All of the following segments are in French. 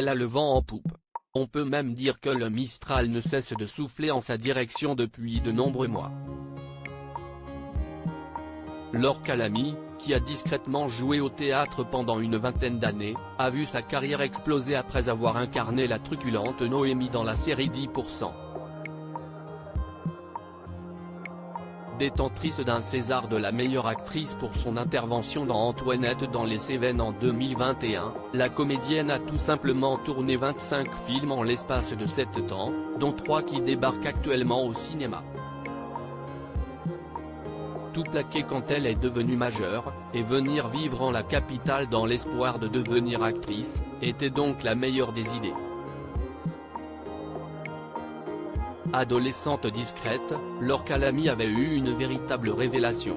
Elle a le vent en poupe. On peut même dire que le Mistral ne cesse de souffler en sa direction depuis de nombreux mois. Laure Calamy, qui a discrètement joué au théâtre pendant une vingtaine d'années, a vu sa carrière exploser après avoir incarné la truculente Noémie dans la série 10%. Détentrice d'un César de la meilleure actrice pour son intervention dans Antoinette dans les Cévennes en 2021, la comédienne a tout simplement tourné 25 films en l'espace de 7 ans, dont 3 qui débarquent actuellement au cinéma. Tout plaqué quand elle est devenue majeure, et venir vivre en la capitale dans l'espoir de devenir actrice, était donc la meilleure des idées. Adolescente discrète, Laure Calamy avait eu une véritable révélation.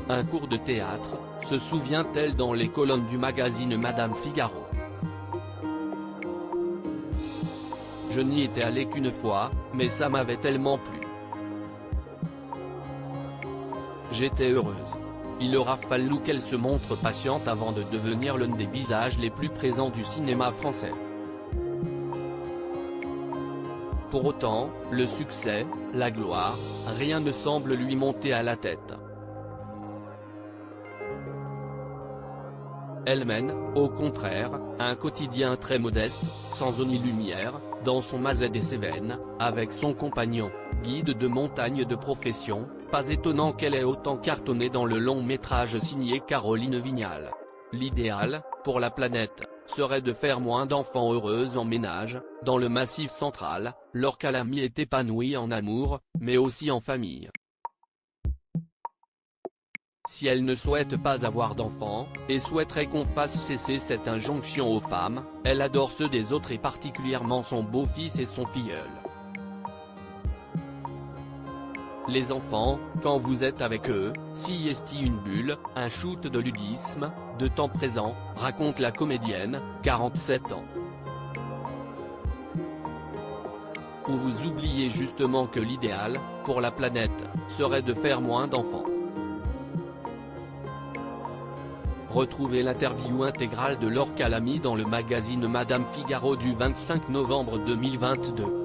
Un cours de théâtre, se souvient-elle dans les colonnes du magazine Madame Figaro. Je n'y étais allée qu'une fois, mais ça m'avait tellement plu. J'étais heureuse. Il aura fallu qu'elle se montre patiente avant de devenir l'un des visages les plus présents du cinéma français. Pour autant, le succès, la gloire, rien ne semble lui monter à la tête. Elle mène, au contraire, un quotidien très modeste, sans eau ni lumière, dans son Mazet des Cévennes, avec son compagnon, guide de montagne de profession. Pas étonnant qu'elle ait autant cartonné dans le long métrage signé Caroline Vignal. L'idéal, pour la planète, serait de faire moins d'enfants heureux en ménage. Dans le Massif central, Laure Calamy est épanouie en amour, mais aussi en famille. Si elle ne souhaite pas avoir d'enfants, et souhaiterait qu'on fasse cesser cette injonction aux femmes, elle adore ceux des autres et particulièrement son beau-fils et son filleul. Les enfants, quand vous êtes avec eux, s'y est une bulle, un shoot de ludisme, de temps présent, raconte la comédienne, 47 ans. Où vous oubliez justement que l'idéal, pour la planète, serait de faire moins d'enfants. Retrouvez l'interview intégrale de Laure Calamy dans le magazine Madame Figaro du 25 novembre 2022.